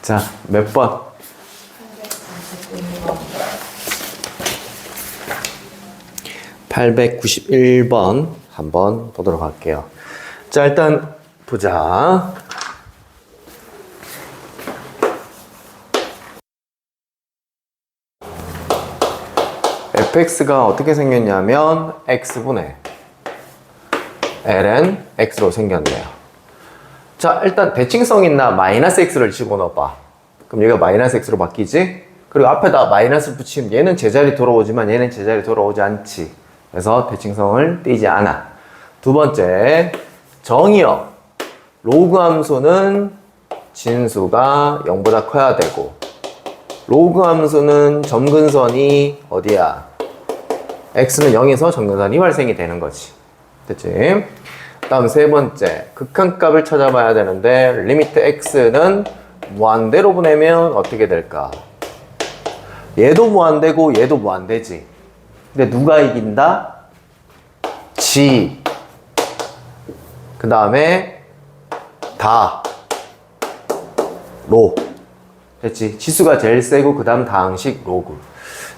자, 몇 번? 891번 한번 보도록 할게요. 자, 일단 보자. fx가 어떻게 생겼냐면 x분의 ln x로 생겼네요. 자, 일단 대칭성 있나 마이너스 x를 집어넣어봐. 그럼 얘가 마이너스 x로 바뀌지? 그리고 앞에다 마이너스 붙이면 얘는 제자리 돌아오지만 얘는 제자리 돌아오지 않지. 그래서 대칭성을 띄지 않아. 두 번째, 정의역. 로그 함수는 진수가 0보다 커야 되고, 로그 함수는 점근선이 어디야? x는 0에서 점근선이 발생이 되는 거지. 됐지? 다음 세 번째, 극한값을 찾아봐야 되는데 리미트 x는 무한대로 보내면 어떻게 될까? 얘도 무한대고 얘도 무한대지. 근데 누가 이긴다? 지. 그 다음에 다. 로. 됐지? 지수가 제일 세고 그 다음 다항식 로그.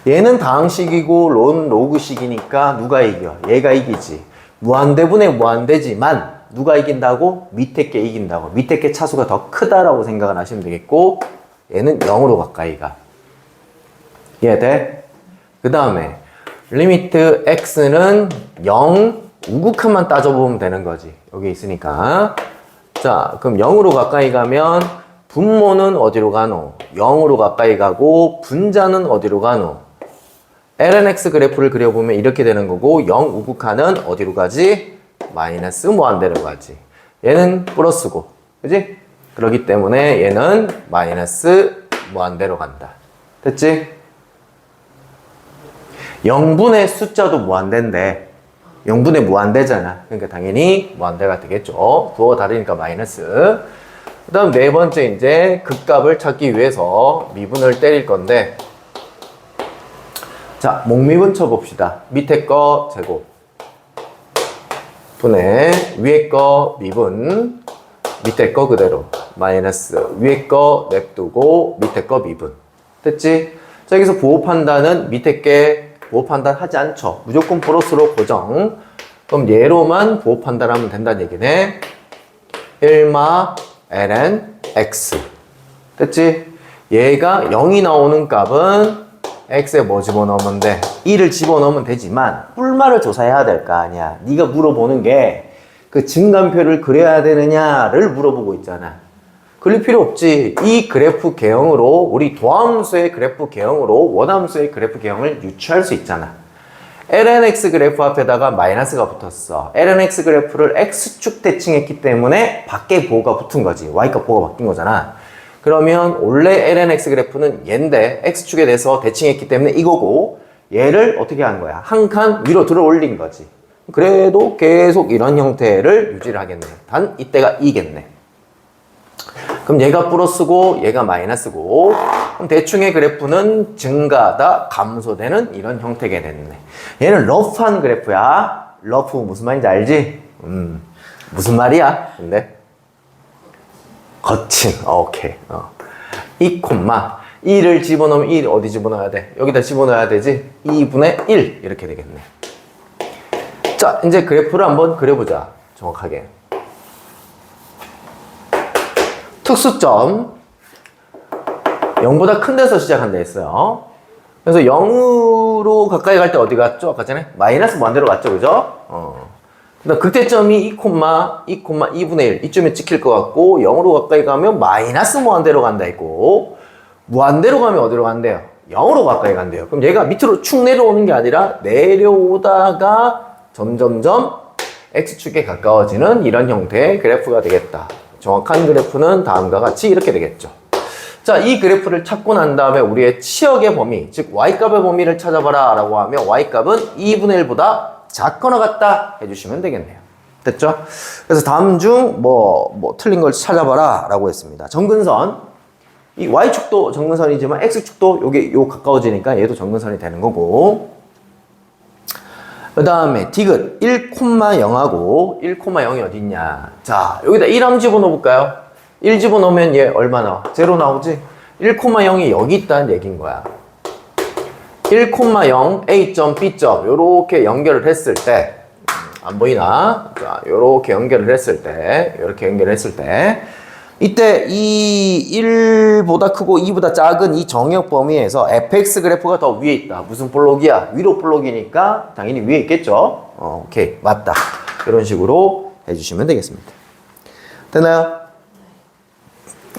얘는 다항식이고 로는 로그식이니까 누가 이겨? 얘가 이기지. 무한대분의 무한대지만 누가 이긴다고? 밑에 게 이긴다고. 밑에 게 차수가 더 크다라고 생각을 하시면 되겠고, 얘는 0으로 가까이 가. 이해돼? 그 다음에 리미트 x는 0 우극한만 따져보면 되는 거지. 여기 있으니까. 자, 그럼 0으로 가까이 가면 분모는 어디로 가노? 0으로 가까이 가고 분자는 어디로 가노? ln x 그래프를 그려보면 이렇게 되는 거고, 0 우극한은 어디로 가지? 마이너스 무한대로 가지. 얘는 플러스고, 그지? 그렇기 때문에 얘는 마이너스 무한대로 간다. 됐지? 0분의 숫자도 무한대인데 0분의 무한대잖아. 그러니까 당연히 무한대가 되겠죠. 부호가 다르니까 마이너스. 그 다음 네 번째, 이제 극값을 찾기 위해서 미분을 때릴 건데, 자, 목미분 쳐봅시다. 밑에 거 제곱 분의 위에 거 미분, 밑에 거 그대로 마이너스, 위에 거 냅두고 밑에 거 미분. 됐지? 자, 여기서 부호 판단은 밑에 게 부호 판단 하지 않죠. 무조건 플러스로 고정. 그럼 얘로만 부호 판단하면 된다는 얘기네. 1마 ln x. 됐지? 얘가 0이 나오는 값은 x에 뭐 집어넣으면 돼? 1을 집어넣으면 되지만 뿔말을 조사해야 될 거 아니야. 네가 물어보는 게 그 증감표를 그려야 되느냐를 물어보고 있잖아. 그릴 필요 없지. 이 그래프 개형으로, 우리 도함수의 그래프 개형으로 원함수의 그래프 개형을 유추할 수 있잖아. ln x 그래프 앞에다가 마이너스가 붙었어. ln x 그래프를 x축 대칭했기 때문에 밖에 보호가 붙은 거지. y값 보호가 바뀐 거잖아. 그러면 원래 ln x 그래프는 얘인데 x축에 대해서 대칭했기 때문에 이거고, 얘를 어떻게 한 거야? 한 칸 위로 들어 올린 거지. 그래도 계속 이런 형태를 유지를 하겠네. 단 이때가 이겠네. 그럼 얘가 플러스고 얘가 마이너스고, 그럼 대충의 그래프는 증가하다 감소되는 이런 형태가 됐네. 얘는 러프한 그래프야. 러프 무슨 말인지 알지? 무슨 말이야? 근데 거친. 오케이. 2 콤마 2를 집어넣으면 1 어디 집어넣어야 돼? 여기다 집어넣어야 되지? 2분의 1 이렇게 되겠네. 자, 이제 그래프를 한번 그려보자. 정확하게. 특수점 0보다 큰 데서 시작한다 했어요. 그래서 0으로 가까이 갈 때 어디 갔죠? 아까 전에 마이너스 무한대로 갔죠, 그죠? 그다음 극대점이 2,2분의 1 이쯤에 찍힐 것 같고, 0으로 가까이 가면 마이너스 무한대로 간다 했고, 무한대로 가면 어디로 간대요? 0으로 가까이 간대요. 그럼 얘가 밑으로 축 내려오는 게 아니라 내려오다가 점점점 x축에 가까워지는 이런 형태의 그래프가 되겠다. 정확한 그래프는 다음과 같이 이렇게 되겠죠. 자, 이 그래프를 찾고 난 다음에 우리의 치역의 범위, 즉 y값의 범위를 찾아봐라 라고 하면 y값은 2분의 1보다 작거나 같다 해주시면 되겠네요. 됐죠? 그래서 다음 중 틀린 걸 찾아봐라 라고 했습니다. 정근선, 이 y축도 정근선이지만 x축도 요 가까워지니까 얘도 정근선이 되는 거고, 그 다음에 디귿 1,0하고 1,0이 어디 있냐. 자, 여기다 1함 집어넣어 볼까요? 1 집어넣으면 얘 얼마 나와? 0 나오지? 1,0이 여기 있다는 얘기인 거야. 1,0 A점, B점 요렇게 연결을 했을 때 안 보이나? 자, 요렇게 연결을 했을 때 요렇게 연결했을 때 이때 이 1보다 크고 2보다 작은 이 정역 범위에서 fx 그래프가 더 위에 있다. 무슨 볼록이야? 위로 볼록이니까 당연히 위에 있겠죠? 오케이. 맞다. 이런 식으로 해주시면 되겠습니다. 됐나요?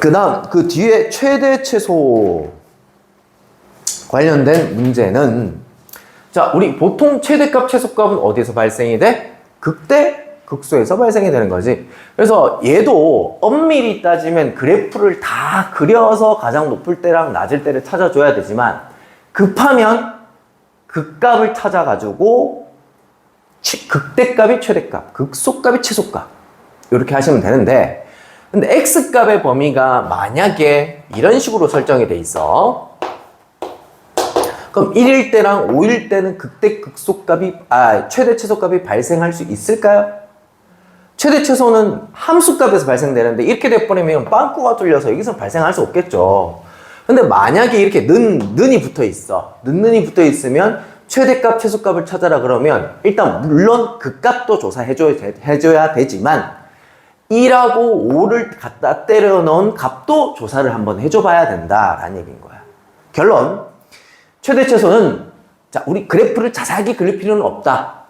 그 다음 그 뒤에 최대 최소 관련된 문제는 자, 우리 보통 최대값 최소값은 어디서 발생이 돼? 극대 극소에서 발생이 되는 거지. 그래서 얘도 엄밀히 따지면 그래프를 다 그려서 가장 높을 때랑 낮을 때를 찾아줘야 되지만 급하면 극값을 찾아가지고 극대값이 최대값, 극소값이 최소값 이렇게 하시면 되는데 근데 x값의 범위가 만약에 이런 식으로 설정이 돼 있어. 그럼 1일 때랑 5일 때는 극대 극소값이 최대 최소값이 발생할 수 있을까요? 최대 최소는 함수값에서 발생되는데 이렇게 돼버리면 빵꾸가 뚫려서 여기서 발생할 수 없겠죠. 근데 만약에 이렇게 는이 붙어 있어. 는이 붙어 있으면 최대값 최소값을 찾아라 그러면 일단 물론 그 값도 조사해줘야 되지만 1하고 5를 갖다 때려 넣은 값도 조사를 한번 해줘봐야 된다라는 얘기인 거야. 결론 최대 최소는 자 우리 그래프를 자세하게 그릴 필요는 없다.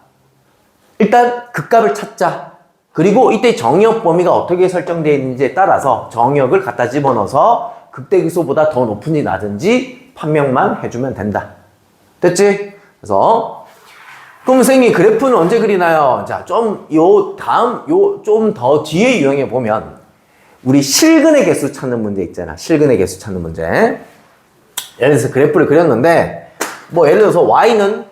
일단 그 값을 찾자. 그리고 이때 정역 범위가 어떻게 설정되어 있는지에 따라서 정역을 갖다 집어넣어서 극대극소보다 더 높은지 낮은지 판명만 해주면 된다. 됐지? 그래서 그럼 선생님 그래프는 언제 그리나요? 자, 좀 더 뒤에 유형해 보면 우리 실근의 개수 찾는 문제 있잖아. 실근의 개수 찾는 문제. 예를 들어서 그래프를 그렸는데 뭐 예를 들어서 y는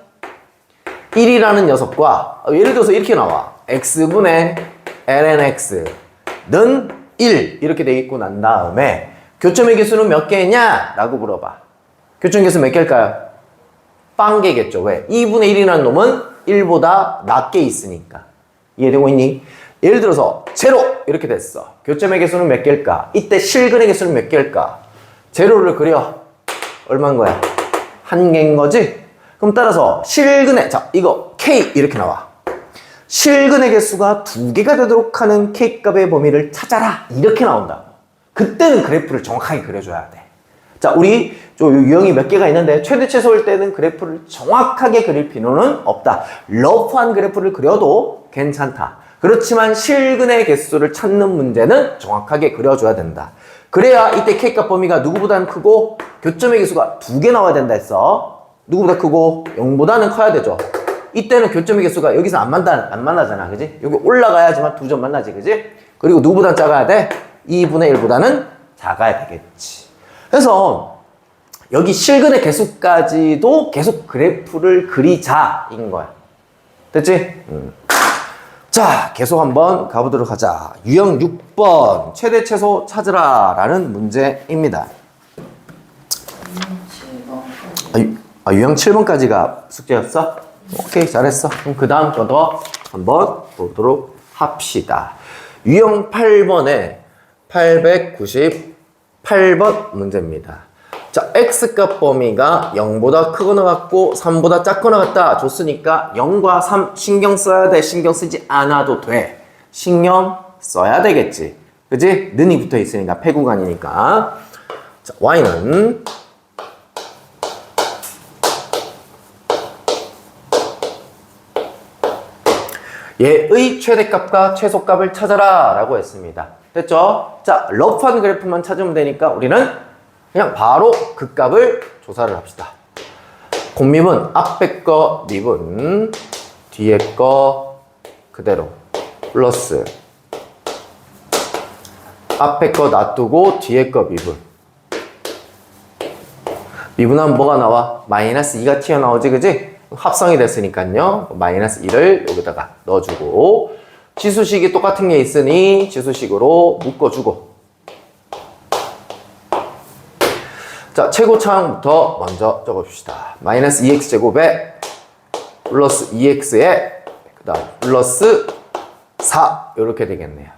1이라는 녀석과 예를 들어서 이렇게 나와. x분의 lnx는 1 이렇게 돼 있고 난 다음에 교점의 개수는 몇 개냐? 라고 물어봐. 교점 개수 몇 개일까요? 빵개겠죠. 왜? 2분의 1이라는 놈은 1보다 낮게 있으니까. 이해되고 있니? 예를 들어서 0 이렇게 됐어. 교점의 개수는 몇 개일까? 이때 실근의 개수는 몇 개일까? 0를 그려. 얼마인 거야? 1개인 거지? 그럼 따라서 실근의 자 이거 K 이렇게 나와. 실근의 개수가 2개가 되도록 하는 K값의 범위를 찾아라. 이렇게 나온다. 그때는 그래프를 정확하게 그려줘야 돼. 자, 우리 유형이 몇 개가 있는데 최대 최소일 때는 그래프를 정확하게 그릴 필요는 없다. 러프한 그래프를 그려도 괜찮다. 그렇지만 실근의 개수를 찾는 문제는 정확하게 그려줘야 된다. 그래야 이때 K값 범위가 누구보다는 크고 교점의 개수가 2개 나와야 된다 했어. 누구보다 크고 0보다는 커야 되죠. 이때는 교점의 개수가 여기서 안 만나잖아. 그지? 여기 올라가야지만 2점 만나지. 그지? 그리고 누구보다 작아야 돼? 2분의 1보다는 작아야 되겠지. 그래서 여기 실근의 개수까지도 계속 그래프를 그리자인 거야. 됐지? 자, 계속 한번 가보도록 하자. 유형 6번 최대 최소 찾으라 라는 문제입니다. 유형 7번까지가 숙제였어? 오케이, 잘했어. 그럼 그 다음 거도 한번 보도록 합시다. 유형 8번에 898번 문제입니다. 자, x값 범위가 0보다 크거나 같고 3보다 작거나 같다 줬으니까 0과 3 신경 써야 돼? 신경 쓰지 않아도 돼? 신경 써야 되겠지. 그지? 는이 붙어 있으니까 폐구간이니까. 자, y는 얘의 최대값과 최소값을 찾아라 라고 했습니다. 됐죠? 자, 러프한 그래프만 찾으면 되니까 우리는 그냥 바로 그 값을 조사를 합시다. 곱미분 앞에 거 미분 뒤에 거 그대로 플러스 앞에 거 놔두고 뒤에 거 미분. 미분하면 뭐가 나와? 마이너스 2가 튀어나오지, 그지? 합성이 됐으니까요. 마이너스 1을 여기다가 넣어주고 지수식이 똑같은 게 있으니 지수식으로 묶어주고 자, 최고차항부터 먼저 적어줍시다. 마이너스 2x제곱에 플러스 2x에 그 다음 플러스 4 이렇게 되겠네요.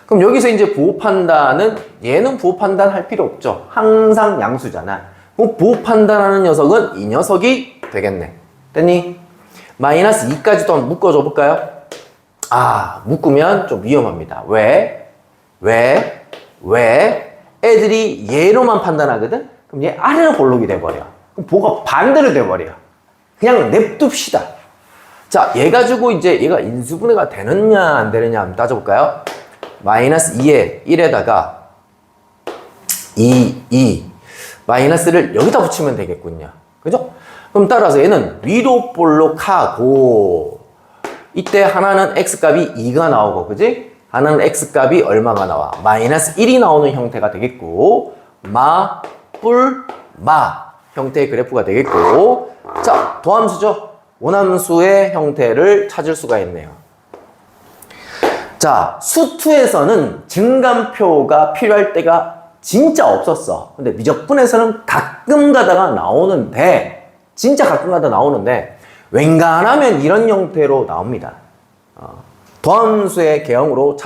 그럼 여기서 이제 부호 판단은 얘는 부호 판단 할 필요 없죠. 항상 양수잖아. 그럼 부호 판단하는 녀석은 이 녀석이 되겠네. 됐니? 마이너스 2까지도 한번 묶어줘 볼까요? 묶으면 좀 위험합니다. 왜? 애들이 얘로만 판단하거든? 그럼 얘 아래로 볼록이 돼버려. 그럼 부호가 반대로 돼버려. 그냥 냅둡시다. 자, 얘 가지고 이제 얘가 인수분해가 되느냐 안 되느냐 한번 따져볼까요? 마이너스 2에 1에다가 2 마이너스를 여기다 붙이면 되겠군요. 그죠? 그럼 따라서 얘는 위로 볼록하고 이때 하나는 x값이 2가 나오고 그지? 하나는 x값이 얼마가 나와? 마이너스 1이 나오는 형태가 되겠고 마 형태의 그래프가 되겠고 자, 도함수죠? 원함수의 형태를 찾을 수가 있네요. 자, 수투에서는 증감표가 필요할 때가 진짜 없었어. 근데 미적분에서는 가끔 가다가 나오는데 진짜 가끔 가다 나오는데 웬간하면 이런 형태로 나옵니다. 도함수의 개형으로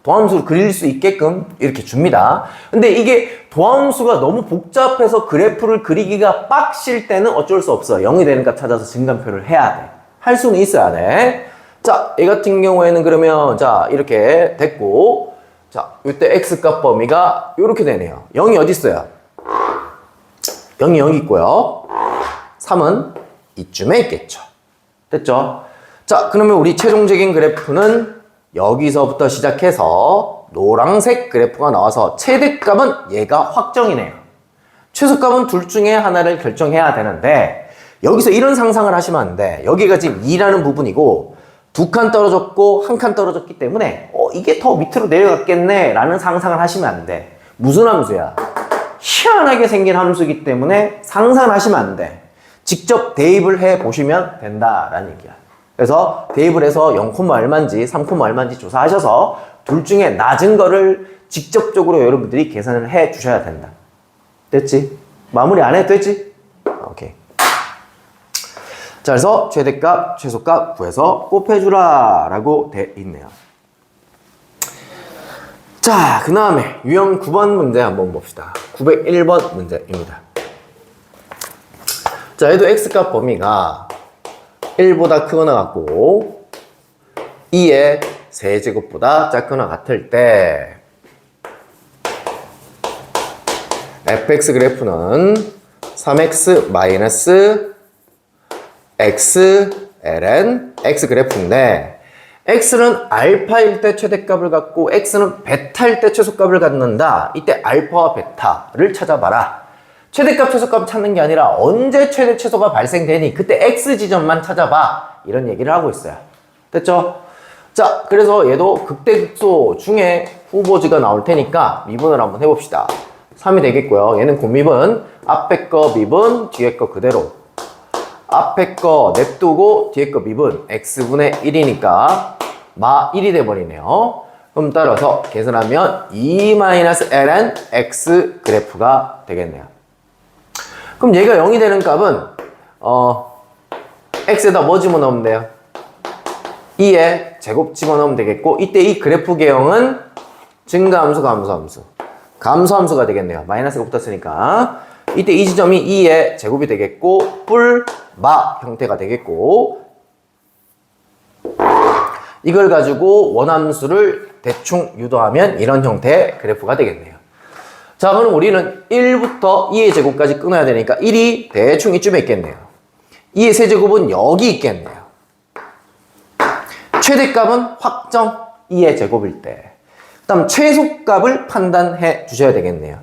도함수를 그릴 수 있게끔 이렇게 줍니다. 근데 이게 도함수가 너무 복잡해서 그래프를 그리기가 빡실 때는 어쩔 수 없어. 0이 되는 값 찾아서 증감표를 해야 돼. 할 수는 있어야 돼. 자, 얘 같은 경우에는 그러면 자 이렇게 됐고 자, 이때 x값 범위가 이렇게 되네요. 0이 어디 있어요? 0이 여기 있고요. 3은 이쯤에 있겠죠. 됐죠? 자, 그러면 우리 최종적인 그래프는 여기서부터 시작해서 노란색 그래프가 나와서 최대값은 얘가 확정이네요. 최소값은 둘 중에 하나를 결정해야 되는데 여기서 이런 상상을 하시면 안 돼. 여기가 지금 2라는 부분이고 2칸 떨어졌고 1칸 떨어졌기 때문에 이게 더 밑으로 내려갔겠네 라는 상상을 하시면 안 돼. 무슨 함수야? 희한하게 생긴 함수이기 때문에 상상을 하시면 안 돼. 직접 대입을 해 보시면 된다라는 얘기야. 그래서 대입을 해서 0, 얼마인지 3, 얼마인지 조사하셔서 둘 중에 낮은 거를 직접적으로 여러분들이 계산을 해 주셔야 된다. 됐지? 마무리 안 해도 됐지? 오케이. 자, 그래서 최대값, 최소값 구해서 곱해주라 라고 돼 있네요. 자, 그 다음에 유형 9번 문제 한번 봅시다. 901번 문제입니다. 자, 얘도 x값 범위가 1보다 크거나 같고 2의 세제곱보다 작거나 같을 때 fx 그래프는 3x 마이너스 x ln x 그래프인데 x는 알파일 때 최대값을 갖고 x는 베타일 때 최소값을 갖는다. 이때 알파와 베타를 찾아봐라. 최대값, 최소값 찾는 게 아니라 언제 최대, 최소가 발생되니 그때 x 지점만 찾아봐. 이런 얘기를 하고 있어요. 됐죠? 자, 그래서 얘도 극대극소 중에 후보지가 나올 테니까 미분을 한번 해봅시다. 3이 되겠고요. 얘는 곱미분, 앞에 거 미분, 뒤에 거 그대로. 앞에 거 냅두고 뒤에 거 미분, x분의 1이니까 마 1이 돼버리네요. 그럼 따라서 계산하면 2-ln x 그래프가 되겠네요. 그럼 얘가 0이 되는 값은 x에다 뭐 집어넣으면 돼요? 2에 제곱 집어넣으면 되겠고 이때 이 그래프 개형은 증가함수, 감소함수가 되겠네요. 마이너스가 붙었으니까 이때 이 지점이 2의 제곱이 되겠고 뿔마 형태가 되겠고 이걸 가지고 원함수를 대충 유도하면 이런 형태의 그래프가 되겠네요. 자, 그럼 우리는 1부터 2의 제곱까지 끊어야 되니까 1이 대충 이쯤에 있겠네요. 2의 세제곱은 여기 있겠네요. 최대값은 확정 2의 제곱일 때. 그 다음 최소값을 판단해 주셔야 되겠네요.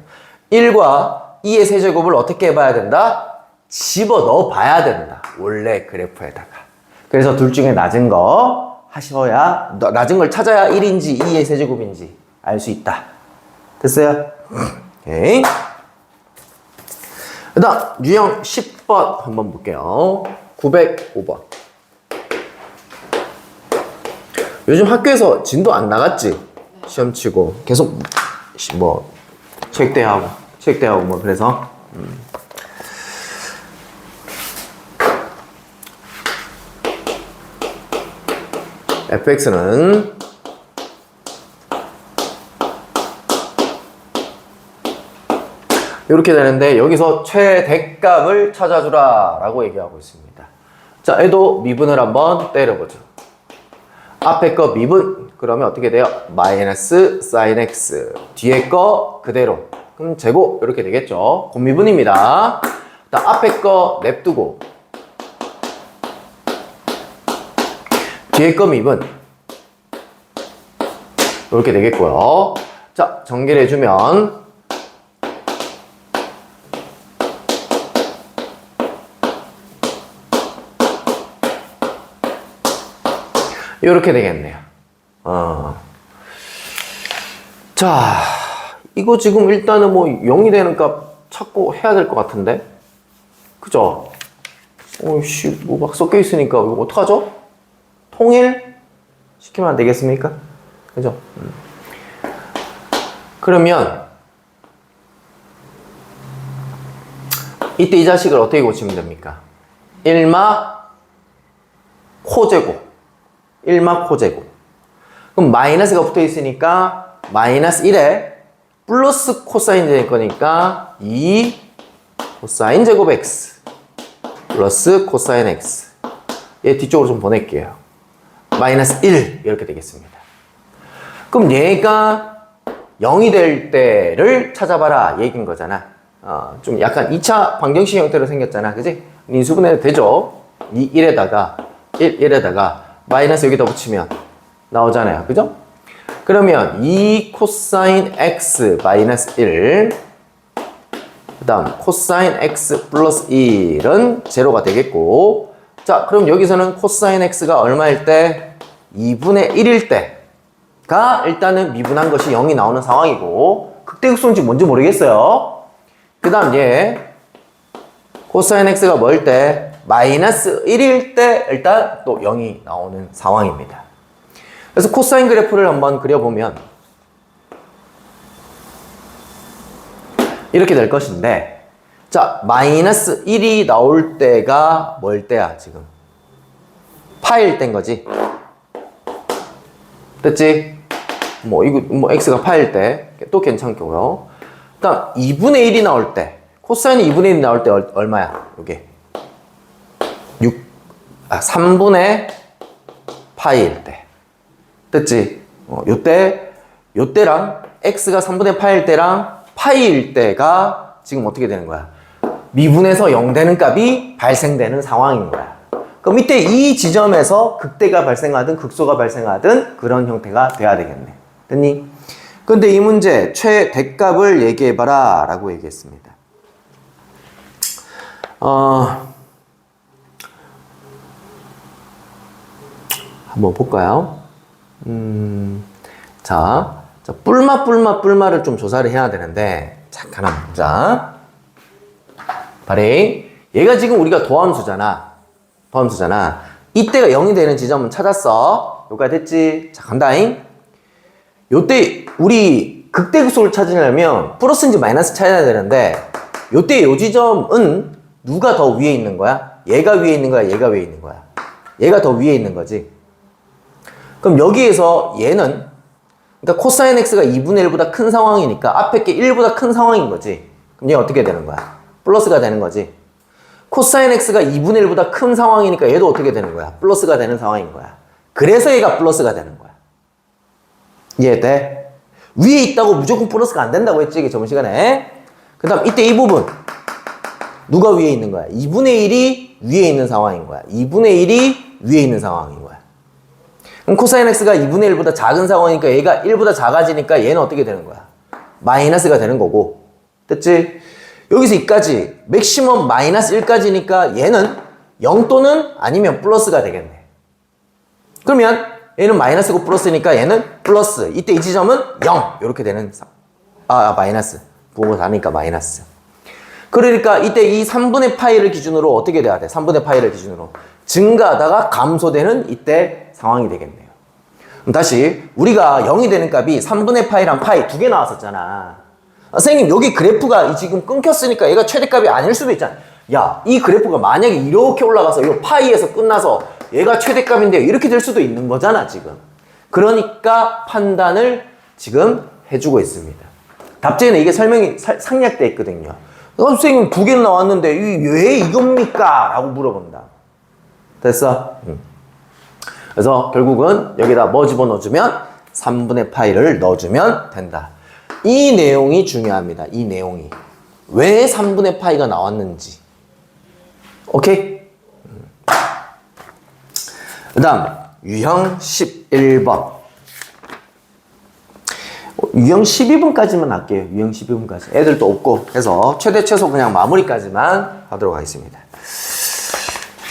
1과 2의 세제곱을 어떻게 해봐야 된다? 집어넣어 봐야 된다. 원래 그래프에다가. 그래서 둘 중에 낮은 거 하셔야, 낮은 걸 찾아야 1인지 2의 세제곱인지 알 수 있다. 됐어요? 오케이. 그 다음 유형 10번 한번 볼게요. 905번. 요즘 학교에서 진도 안 나갔지? 시험 치고 계속 뭐 체육대회하고 뭐 그래서 fx는 이렇게 되는데 여기서 최대값을 찾아주라 라고 얘기하고 있습니다. 자, 얘도 미분을 한번 때려보죠. 앞에 거 미분 그러면 어떻게 돼요? 마이너스 sin x 뒤에 거 그대로 그럼 제곱 이렇게 되겠죠. 곱미분입니다. 앞에 거 냅두고 뒤에 거 미분 이렇게 되겠고요. 자, 정리를 해주면 이렇게 되겠네요. 자, 이거 지금 일단은 뭐 0이 되는 값 찾고 해야 될 것 같은데, 그죠? 오씨, 뭐 막 섞여 있으니까 이거 어떡하죠? 통일 시키면 안 되겠습니까? 그죠? 그러면 이때 이 자식을 어떻게 고치면 됩니까? 1마 코제곱 1마 코제곱. 그럼 마이너스가 붙어 있으니까 마이너스 1에 플러스 코사인 될 거니까 2 코사인 제곱 x 플러스 코사인 x. 얘 뒤쪽으로 좀 보낼게요. 마이너스 1 이렇게 되겠습니다. 그럼 얘가 0이 될 때를 찾아봐라 얘기인 거잖아. 좀 약간 2차 방정식 형태로 생겼잖아. 그지? 인수분해도 되죠? 2, 1에다가 1에다가 마이너스 여기다 붙이면 나오잖아요. 그죠? 그러면 2 코사인 x 마이너스 1 그 다음 코사인 x 플러스 1은 제로가 되겠고, 자 그럼 여기서는 코사인 x가 얼마일 때? 2분의 1일 때가 일단은 미분한 것이 0이 나오는 상황이고, 극대극소인지 뭔지 모르겠어요. 그 다음 얘 코사인 x가 뭐일 때? 마이너스 1일 때 일단 또 0이 나오는 상황입니다. 그래서 코사인 그래프를 한번 그려보면 이렇게 될 것인데, 자 마이너스 1이 나올 때가 뭘 때야? 지금 파일 때인 거지. 됐지? 뭐 이거 뭐 x가 파일 때 또 괜찮고요. 그다음 2분의 1이 나올 때, 코사인이 2분의 1이 나올 때 얼마야? 요게 3분의 파이일 때. 됐지? 요때랑 x가 3분의 파이일 때랑 파이일 때가 지금 어떻게 되는 거야? 미분에서 0 되는 값이 발생되는 상황인 거야. 그럼 이때 이 지점에서 극대가 발생하든 극소가 발생하든 그런 형태가 돼야 되겠네. 됐니? 근데 이 문제 최대값을 얘기해봐라 라고 얘기했습니다. 한번 볼까요? 자, 뿔마를 좀 조사를 해야 되는데, 잠깐 한번 보자. 바리, 얘가 지금 우리가 도함수잖아. 이때가 0이 되는 지점은 찾았어. 여기까지 됐지? 자, 간다잉. 요때 우리 극대극소를 찾으려면 플러스인지 마이너스 찾아야 되는데, 요때 요 지점은 누가 더 위에 있는 거야? 얘가 위에 있는 거야? 얘가 위에 있는 거야? 얘가 더 위에 있는 거지. 그럼 여기에서 얘는, 그러니까 코사인 x가 2분의 1보다 큰 상황이니까 앞에 게 1보다 큰 상황인 거지. 그럼 얘 어떻게 되는 거야? 플러스가 되는 거지. 코사인 x가 2분의 1보다 큰 상황이니까 얘도 어떻게 되는 거야? 플러스가 되는 상황인 거야. 그래서 얘가 플러스가 되는 거야. 이해돼? 위에 있다고 무조건 플러스가 안 된다고 했지, 이게 저번 시간에. 그 다음 이때 이 부분 누가 위에 있는 거야? 2분의 1이 위에 있는 상황인 거야. 2분의 1이 위에 있는 상황인 거야. 그럼 코사인 x가 2분의 1보다 작은 상황이니까 얘가 1보다 작아지니까 얘는 어떻게 되는 거야? 마이너스가 되는 거고. 됐지? 여기서 여기까지 맥시멈 마이너스 1까지니까 얘는 0 또는 아니면 플러스가 되겠네. 그러면 얘는 마이너스고 플러스니까 얘는 플러스. 이때 이 지점은 0 이렇게 되는 마이너스. 부호 다니까 마이너스. 그러니까 이때 이 3분의 파이를 기준으로 어떻게 돼야 돼? 3분의 파이를 기준으로 증가하다가 감소되는 이때 상황이 되겠네요. 그럼 다시 우리가 0이 되는 값이 3분의 파이랑 파이 두 개 나왔었잖아. 선생님 여기 그래프가 지금 끊겼으니까 얘가 최대값이 아닐 수도 있잖아. 야, 이 그래프가 만약에 이렇게 올라가서 이 파이에서 끝나서 얘가 최대값인데 이렇게 될 수도 있는 거잖아 지금. 그러니까 판단을 지금 해주고 있습니다. 답지에는 이게 설명이 상략되어 있거든요. 선생님 두 개는 나왔는데 왜 이겁니까? 라고 물어본다. 됐어? 그래서 결국은 여기다 뭐 집어넣어주면 3분의 파이를 넣어주면 된다. 이 내용이 중요합니다. 이 내용이. 왜 3분의 파이가 나왔는지. 오케이? 그 다음 유형 11번. 유형 12번까지만 할게요. 유형 12번까지. 애들도 없고 해서 최대 최소 그냥 마무리까지만 하도록 하겠습니다.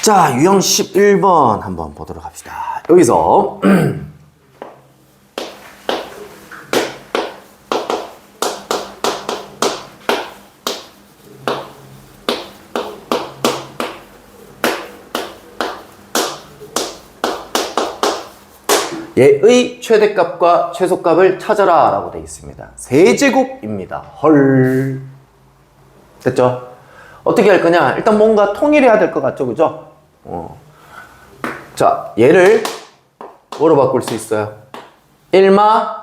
자, 유형 11번 한번 보도록 합시다. 여기서 얘의 최대값과 최소값을 찾아라 라고 되어 있습니다. 세제곱입니다. 헐. 됐죠? 어떻게 할 거냐? 일단 뭔가 통일해야 될 것 같죠? 그죠? 자, 얘를 뭐로 바꿀 수 있어요? 1마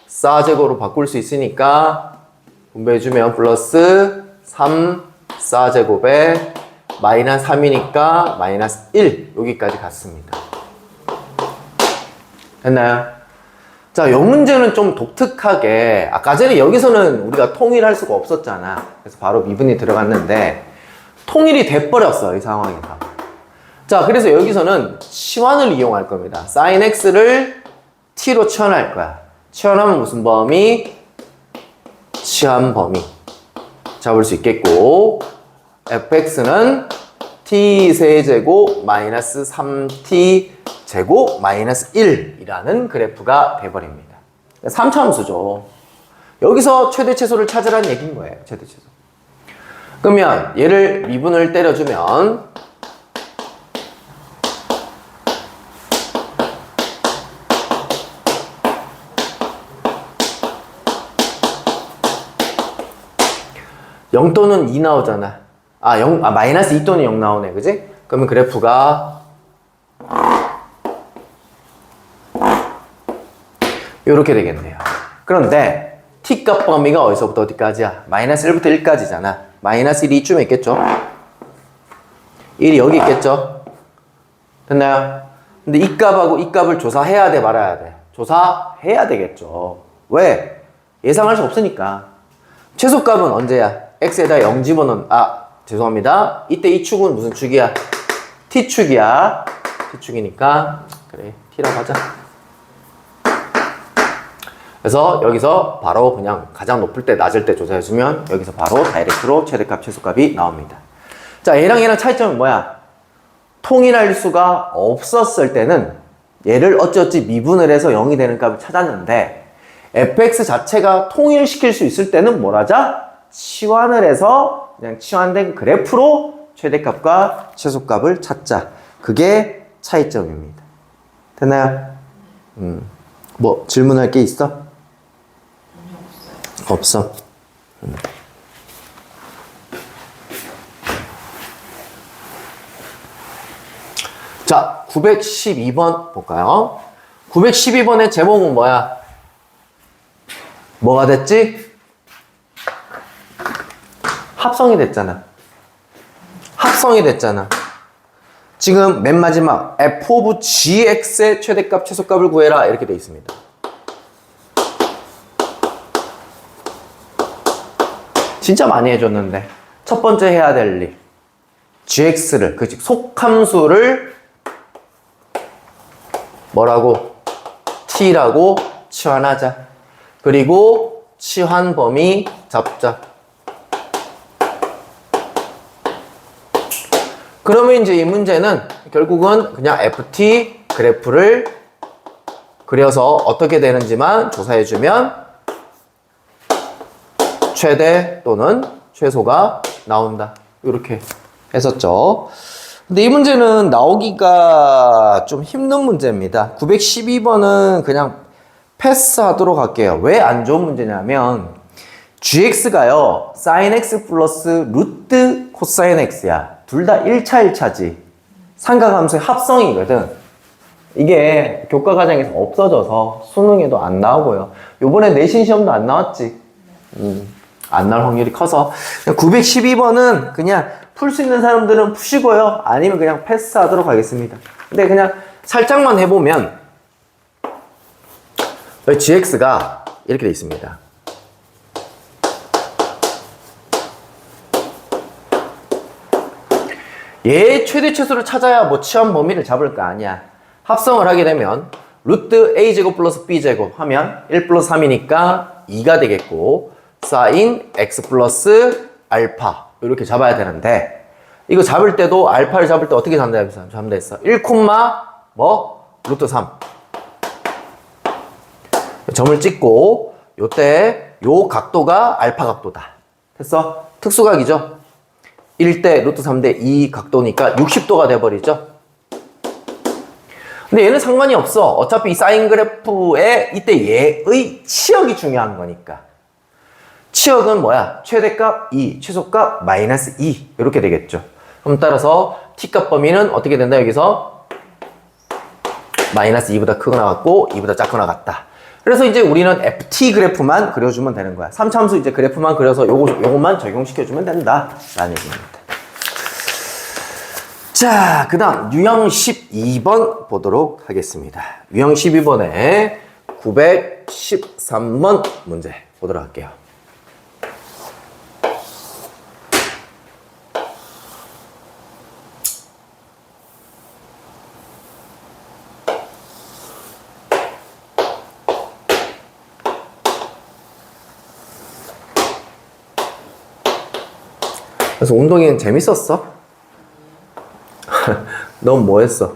4제곱으로 바꿀 수 있으니까 분배해주면 플러스 3 4제곱에 마이너스 3이니까 마이너스 1 여기까지 갔습니다. 됐나요? 자, 이 문제는 좀 독특하게 아까 전에 여기서는 우리가 통일할 수가 없었잖아. 그래서 바로 미분이 들어갔는데 통일이 돼버렸어, 이 상황에서. 자, 그래서 여기서는 치환을 이용할 겁니다. sin x를 t로 치환할 거야. 치환하면 무슨 범위? 치환 범위 잡을 수 있겠고, fx는 t 세제곱 마이너스 3t 제곱 마이너스 1이라는 그래프가 돼버립니다. 3차함수죠. 여기서 최대 최소를 찾으라는 얘기인 거예요. 최대 최소. 그러면 얘를 미분을 때려주면 (0) 또는 2 나오잖아. 마이너스 2 또는 0 나오네. 그지? 그러면 그래프가 이렇게 되겠네요. 그런데 t값 범위가 어디서부터 어디까지야? 마이너스 1부터 1까지잖아. 마이너스 1이 이쯤에 있겠죠? 1이 여기 있겠죠? 됐나요? 근데 이 값하고 이 값을 조사해야 돼, 말아야 돼? 조사해야 되겠죠. 왜? 예상할 수 없으니까. 최소값은 언제야? x에다 0 집어넣은, 죄송합니다. 이때 이 축은 무슨 축이야? t축이야. t축이니까 그래, t라고 하자. 그래서 여기서 바로 그냥 가장 높을 때 낮을 때 조사해주면 여기서 바로 다이렉트로 최대값 최소값이 나옵니다. 자, 얘랑 얘랑 차이점은 뭐야? 통일할 수가 없었을 때는 얘를 어찌어찌 미분을 해서 0이 되는 값을 찾았는데 fx 자체가 통일시킬 수 있을 때는 뭘 하자? 치환을 해서 그냥 치환된 그래프로 최대값과 최소값을 찾자. 그게 차이점입니다. 됐나요? 뭐 질문할 게 있어? 없어. 자, 912번 볼까요? 912번의 제목은 뭐야? 뭐가 됐지? 합성이 됐잖아. 합성이 됐잖아. 지금 맨 마지막 f of gx의 최대값 최소값을 구해라 이렇게 돼 있습니다. 진짜 많이 해줬는데 첫 번째 해야 될 일, gx를, 그 속함수를 뭐라고? t라고 치환하자. 그리고 치환 범위 잡자. 그러면 이제 이 문제는 결국은 그냥 ft 그래프를 그려서 어떻게 되는지만 조사해주면 최대 또는 최소가 나온다. 이렇게 했었죠. 근데 이 문제는 나오기가 좀 힘든 문제입니다. 912번은 그냥 패스하도록 할게요. 왜 안 좋은 문제냐면 gx가요 sin x 플러스 루트 코사인 x야. 둘 다 1차 1차지. 삼각함수의 합성이거든. 이게 교과 과정에서 없어져서 수능에도 안 나오고요. 요번에 내신 시험도 안 나왔지. 안 나올 확률이 커서 912번은 그냥 풀 수 있는 사람들은 푸시고요. 아니면 그냥 패스하도록 하겠습니다. 근데 그냥 살짝만 해보면 gx가 이렇게 돼 있습니다. 얘의 최대 최소를 찾아야 뭐 취한 범위를 잡을 거 아니야. 합성을 하게 되면 루트 a제곱 플러스 b제곱 하면 1 플러스 3이니까 2가 되겠고 사인 x 플러스 알파 이렇게 잡아야 되는데 이거 잡을 때도 알파를 잡을 때 어떻게 잡는다 했어? 1, 뭐? 루트 3 점을 찍고 요때 요 각도가 알파 각도다. 됐어? 특수각이죠? 1대 루트 3대 2 각도니까 60도가 돼버리죠? 근데 얘는 상관이 없어. 어차피 이 사인 그래프에 이때 얘의 치역이 중요한 거니까. 치역은 뭐야? 최대값 2, 최소값 마이너스 2 이렇게 되겠죠. 그럼 따라서 t값 범위는 어떻게 된다 여기서? 마이너스 2보다 크거나 같고 2보다 작거나 같다. 그래서 이제 우리는 ft 그래프만 그려주면 되는 거야. 3차함수 이제 그래프만 그려서 요것만 적용시켜주면 된다 라는 얘기입니다. 자, 그 다음 유형 12번 보도록 하겠습니다. 유형 12번에 913번 문제 보도록 할게요. 그래서 운동이 재밌었어? 넌 뭐 했어?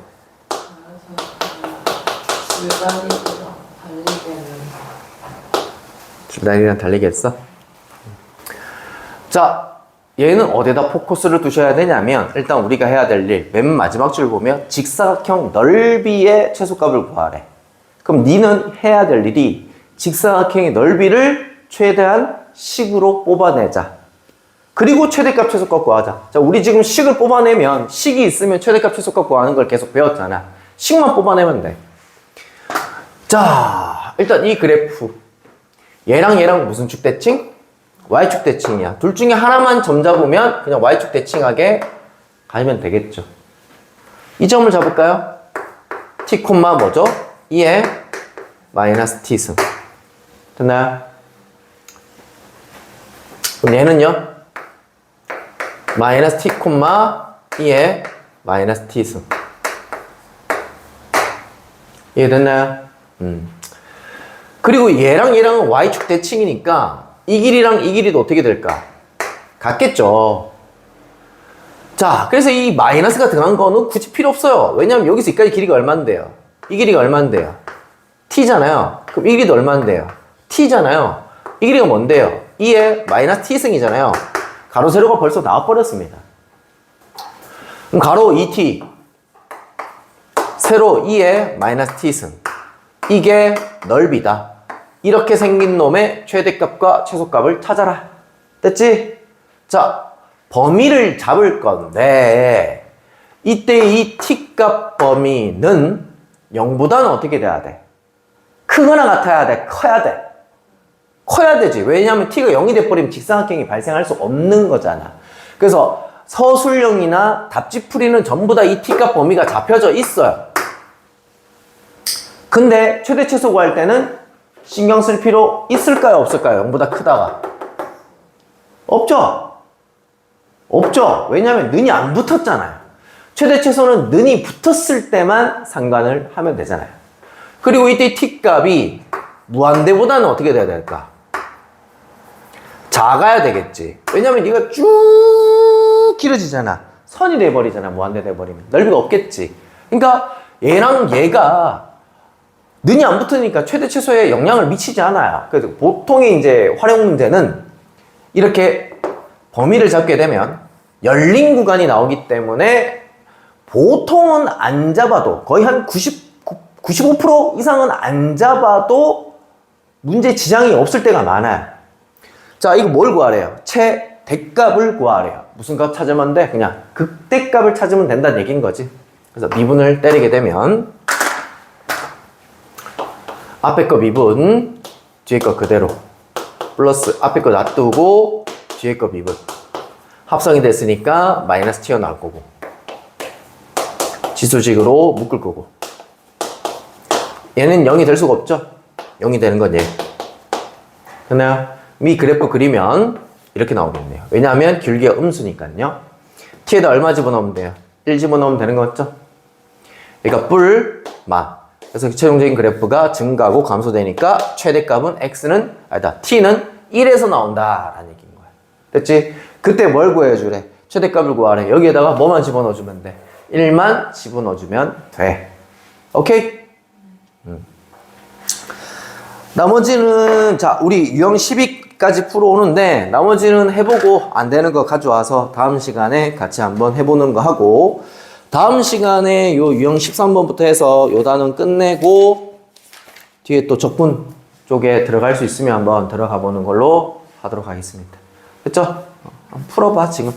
줄다리기랑 달리기 했어? 자, 얘는 어디다 포커스를 두셔야 되냐면 일단 우리가 해야 될 일, 맨 마지막 줄 보면 직사각형 넓이의 최소값을 구하래. 그럼 니는 해야 될 일이 직사각형의 넓이를 최대한 식으로 뽑아내자. 그리고 최대값 최소값 구하자. 자, 우리 지금 식을 뽑아내면 식이 있으면 최대값 최소값 구하는 걸 계속 배웠잖아. 식만 뽑아내면 돼. 자, 일단 이 그래프 얘랑 무슨 축 대칭? y축 대칭이야. 둘 중에 하나만 점 잡으면 그냥 y축 대칭하게 가면 되겠죠. 이 점을 잡을까요? t, 뭐죠? 2에 마이너스 t승. 됐나요? 그럼 얘는요? 마이너스 t, 2에 마이너스 t승. 이해됐나요? 그리고 얘랑은 y축 대칭이니까 이 길이랑 이 길이도 어떻게 될까? 같겠죠. 자, 그래서 이 마이너스가 들어간 거는 굳이 필요 없어요. 왜냐면 여기서 여기까지 길이가 얼만데요? 이 길이가 얼만데요? t잖아요. 그럼 이 길이도 얼만데요? t잖아요. 이 길이가 뭔데요? 2에 마이너스 t승이잖아요. 가로 세로가 벌써 나와버렸습니다. 그럼 가로 2t, 세로 2에 마이너스 t승. 이게 넓이다. 이렇게 생긴 놈의 최대값과 최소값을 찾아라. 됐지? 자, 범위를 잡을 건데 이때 이 t값 범위는 0보다는 어떻게 돼야 돼? 크거나 같아야 돼? 커야 돼? 커야 되지. 왜냐하면 t가 0이 돼버리면 직사각형이 발생할 수 없는 거잖아. 그래서 서술형이나 답지풀이는 전부 다 이 t값 범위가 잡혀져 있어요. 근데 최대 최소 구할 때는 신경 쓸 필요 있을까요? 없을까요? 0보다 크다가. 없죠? 없죠? 왜냐하면 는이 안 붙었잖아요. 최대 최소는 는이 붙었을 때만 상관을 하면 되잖아요. 그리고 이때 t값이 무한대보다는 어떻게 돼야 될까? 작아야 되겠지. 왜냐면 네가 쭉 길어지잖아. 선이 돼버리잖아. 무한대 돼버리면. 넓이가 없겠지. 그러니까 얘랑 얘가 는이 안 붙으니까 최대 최소에 영향을 미치지 않아요. 그래서 보통의 이제 활용 문제는 이렇게 범위를 잡게 되면 열린 구간이 나오기 때문에 보통은 안 잡아도 거의 한 95% 이상은 안 잡아도 문제 지장이 없을 때가 많아요. 자, 이거 뭘 구하래요? 최대값을 구하래요. 무슨 값 찾으면 돼? 그냥 극대값을 찾으면 된다는 얘기인 거지. 그래서 미분을 때리게 되면 앞에 거 미분, 뒤에 거 그대로. 플러스 앞에 거 놔두고 뒤에 거 미분. 합성이 됐으니까 마이너스 튀어나올 거고. 지수식으로 묶을 거고. 얘는 0이 될 수가 없죠? 0이 되는 건 얘. 됐나요? 미 그래프 그리면 이렇게 나오겠네요. 왜냐하면 길기가 음수니까요. t에다 얼마 집어넣으면 돼요? 1 집어넣으면 되는 거 같죠? 그러니까 뿔, 마. 그래서 최종적인 그래프가 증가하고 감소되니까 최대값은 x는, t는 1에서 나온다 라는 얘기인 거야. 됐지? 그때 뭘 구해주래? 최대값을 구하래. 여기에다가 뭐만 집어넣어주면 돼? 1만 집어넣어주면 돼. 오케이? 나머지는, 자, 우리 유형 12까지 풀어오는데, 나머지는 해보고 안 되는 거 가져와서 다음 시간에 같이 한번 해보는 거 하고, 다음 시간에 요 유형 13번부터 해서 요 단원 끝내고, 뒤에 또 적분 쪽에 들어갈 수 있으면 한번 들어가 보는 걸로 하도록 하겠습니다. 됐죠? 한번 풀어봐, 지금.